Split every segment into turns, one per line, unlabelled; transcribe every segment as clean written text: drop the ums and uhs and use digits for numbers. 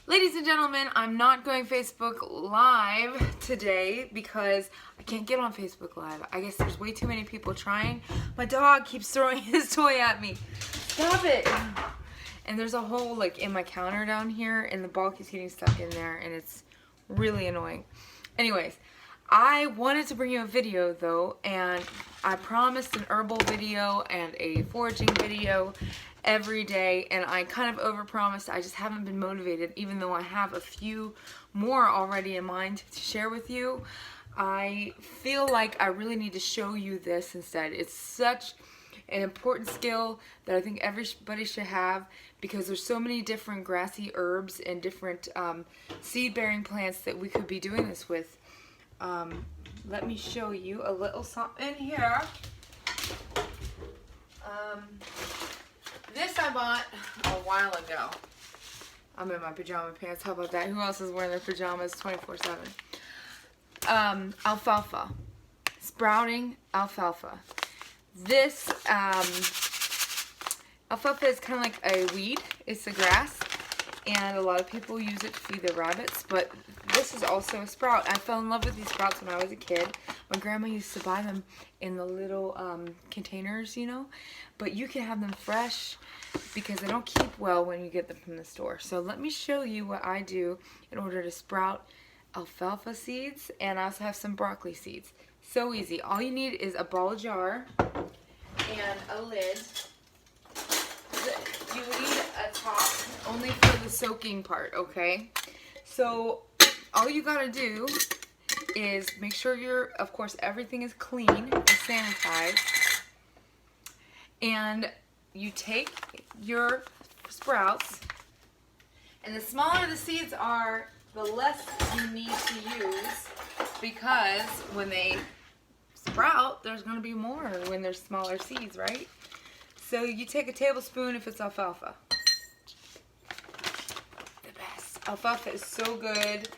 Ladies and gentlemen, I'm not going Facebook Live today because I can't get on Facebook Live. I guess there's way too many people trying. My dog keeps throwing his toy at me. Stop it! And there's a hole like in my counter down here and the ball keeps getting stuck in there and it's really annoying. Anyways, I wanted to bring you a video though, and I promised an herbal video and a foraging video every day, and I kind of overpromised. I just haven't been motivated, even though I have a few more already in mind to share with you. I feel like I really need to show you this instead. It's such an important skill that I think everybody should have, because there's so many different grassy herbs and different seed-bearing plants that we could be doing this with. Let me show you a little something here. This I bought a while ago. I'm in my pajama pants. How about that? Who else is wearing their pajamas 24/7? Alfalfa. Sprouting alfalfa. This alfalfa is kind of like a weed. It's a grass, and a lot of people use it to feed their rabbits, but this is also a sprout. I fell in love with these sprouts when I was a kid. My grandma used to buy them in the little containers, you know, but you can have them fresh because they don't keep well when you get them from the store. So let me show you what I do in order to sprout alfalfa seeds, and I also have some broccoli seeds. So easy. All you need is a ball jar and a lid. You need a top only for the soaking part, okay? So all you gotta do is make sure of course, everything is clean and sanitized. And you take your sprouts, and the smaller the seeds are, the less you need to use, because when they sprout, there's going to be more when there's smaller seeds, right? So you take a tablespoon if it's alfalfa. The best. Alfalfa is so good.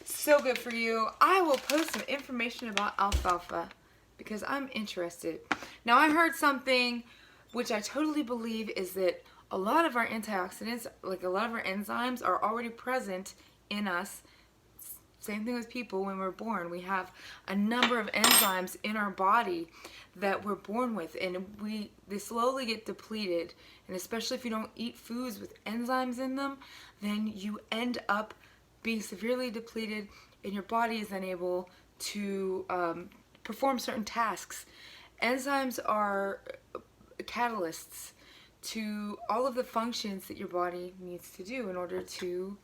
So good for you. I will post some information about alfalfa because I'm interested. Now, I heard something which I totally believe is that a lot of our antioxidants, like a lot of our enzymes, are already present in us. Same thing with people when we're born. We have a number of enzymes in our body that we're born with, and they slowly get depleted. And especially if you don't eat foods with enzymes in them, then you end up being severely depleted, and your body is unable to perform certain tasks. Enzymes are catalysts to all of the functions that your body needs to do in order to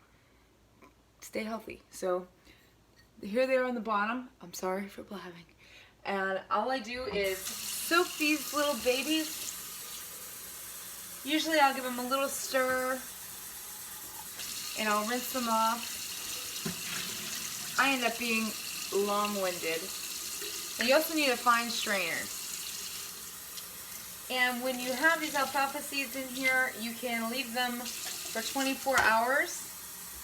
stay healthy. So here they are on the bottom. I'm sorry for blabbing. And all I do is soak these little babies. Usually I'll give them a little stir and I'll rinse them off. I end up being long-winded. And you also need a fine strainer. And when you have these alfalfa seeds in here, you can leave them for 24 hours.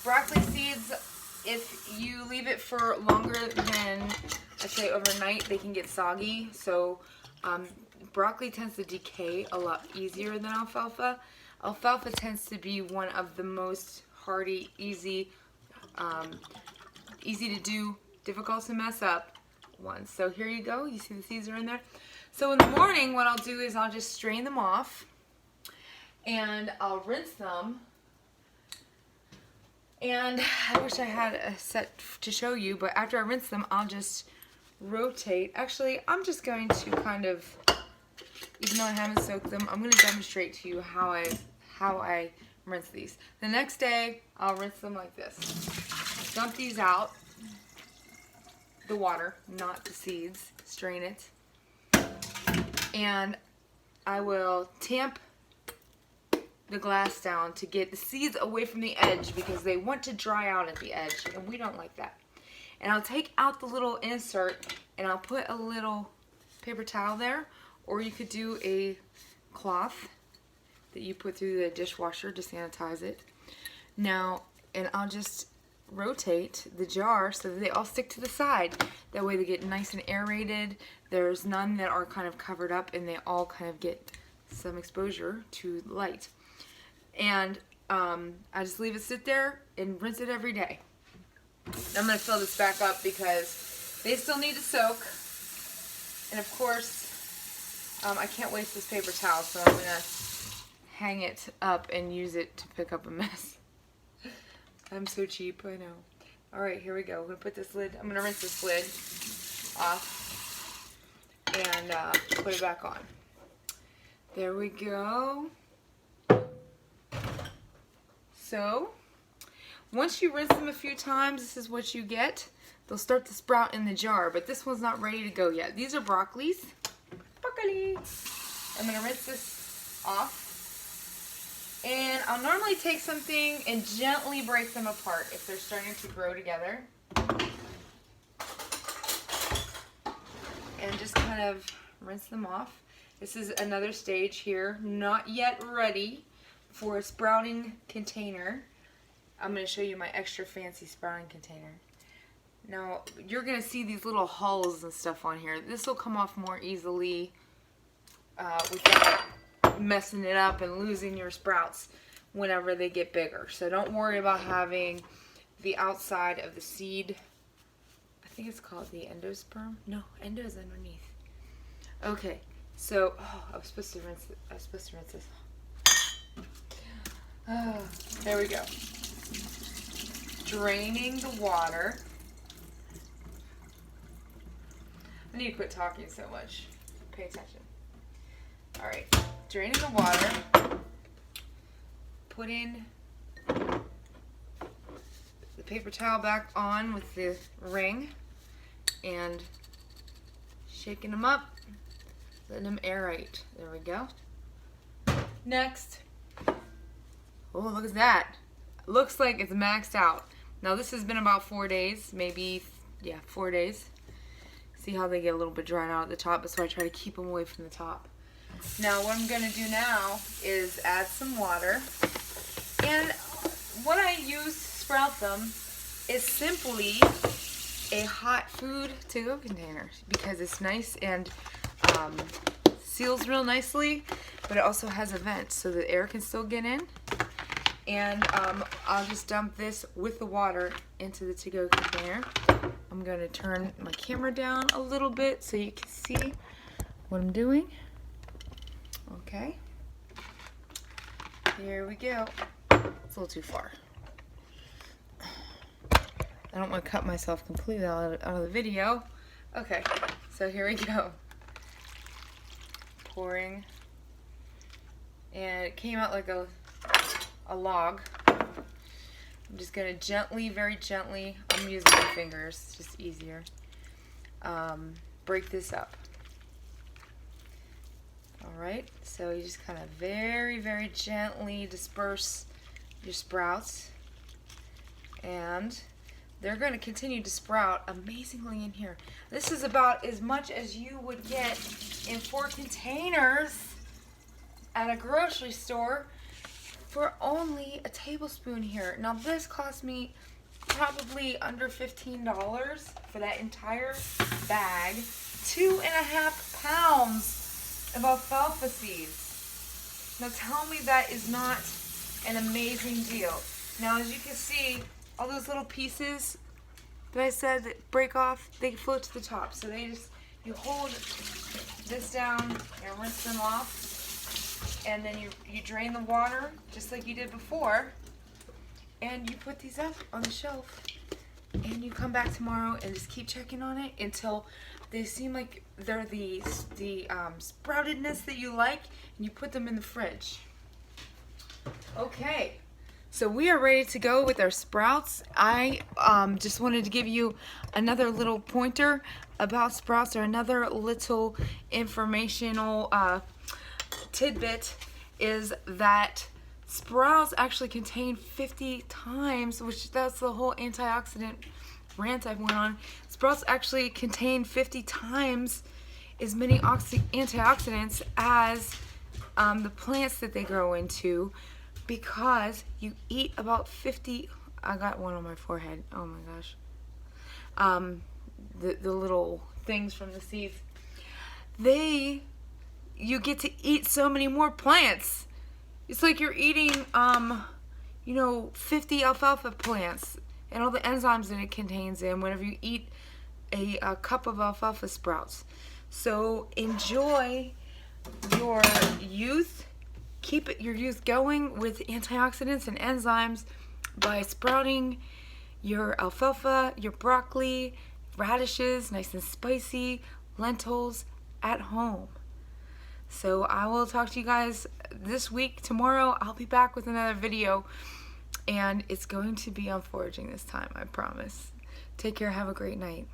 Broccoli seeds, if you leave it for longer than, I'd say overnight, they can get soggy. So broccoli tends to decay a lot easier than alfalfa. Alfalfa tends to be one of the most hardy, easy to do, difficult to mess up ones. So here you go. You see the seeds are in there. So in the morning, what I'll do is I'll just strain them off, and I'll rinse them. And I wish I had a set to show you, but after I rinse them, I'll just rotate. Actually, I'm just going to kind of, even though I haven't soaked them, I'm going to demonstrate to you how I rinse these. The next day, I'll rinse them like this. Dump these out, the water, not the seeds, strain it. And I will tamp the glass down to get the seeds away from the edge, because they want to dry out at the edge, and we don't like that. And I'll take out the little insert and I'll put a little paper towel there, or you could do a cloth that you put through the dishwasher to sanitize it. Now, and I'll just rotate the jar so that they all stick to the side. That way they get nice and aerated. There's none that are kind of covered up, and they all kind of get some exposure to light. And I just leave it sit there and rinse it every day. I'm going to fill this back up because they still need to soak. And of course, I can't waste this paper towel, so I'm going to hang it up and use it to pick up a mess. I'm so cheap, I know. Alright, here we go. I'm going to put this lid, I'm going to rinse this lid off and put it back on. There we go. So, once you rinse them a few times, this is what you get. They'll start to sprout in the jar, but this one's not ready to go yet. These are broccolis. Broccoli. I'm going to rinse this off. And I'll normally take something and gently break them apart if they're starting to grow together. And just kind of rinse them off. This is another stage here, not yet ready for a sprouting container. I'm going to show you my extra fancy sprouting container. Now, you're going to see these little hulls and stuff on here. This will come off more easily without messing it up and losing your sprouts whenever they get bigger. So don't worry about having the outside of the seed. I think it's called the endosperm. No, endo is underneath. Okay, so I was supposed to rinse it. I was supposed to rinse this. There we go. Draining the water. I need to quit talking so much. Pay attention. Alright, draining the water. Putting the paper towel back on with the ring. And shaking them up. Letting them aerate. There we go. Next. Oh, look at that. Looks like it's maxed out. Now this has been about 4 days. Maybe, yeah, 4 days. See how they get a little bit dried out at the top, so I try to keep them away from the top. Now what I'm going to do now is add some water. And what I use to sprout them is simply a hot food to-go container because it's nice and seals real nicely, but it also has a vent so the air can still get in. And I'll just dump this with the water into the to-go container. I'm going to turn my camera down a little bit so you can see what I'm doing. Okay. Here we go. It's a little too far. I don't want to cut myself completely out of the video. Okay, so here we go. Pouring. And it came out like a log. I'm just going to gently, very gently, I'm using my fingers, it's just easier, break this up. Alright, so you just kind of very, very gently disperse your sprouts. And they're going to continue to sprout amazingly in here. This is about as much as you would get in 4 containers at a grocery store for only a tablespoon here. Now this cost me probably under $15 for that entire bag. 2.5 pounds of alfalfa seeds. Now tell me that is not an amazing deal. Now as you can see, all those little pieces that I said that break off, they float to the top. So they just, you hold this down and rinse them off. And then you drain the water just like you did before, and you put these up on the shelf, and you come back tomorrow and just keep checking on it until they seem like they're the sproutedness that you like, and you put them in the fridge. Okay, so we are ready to go with our sprouts. I just wanted to give you another little pointer about sprouts, or another little informational tidbit is that sprouts actually contain 50 times, which that's the whole antioxidant rant I went on. Sprouts actually contain 50 times as many antioxidants as the plants that they grow into, because you eat about 50, I got one on my forehead, oh my gosh, the little things from the seeds, you get to eat so many more plants. It's like you're eating 50 alfalfa plants and all the enzymes that it contains in whenever you eat a cup of alfalfa sprouts. So enjoy your youth. Keep your youth going with antioxidants and enzymes by sprouting your alfalfa, your broccoli, radishes, nice and spicy, lentils at home. So I will talk to you guys this week. Tomorrow I'll be back with another video, and it's going to be on foraging this time, I promise. Take care, have a great night.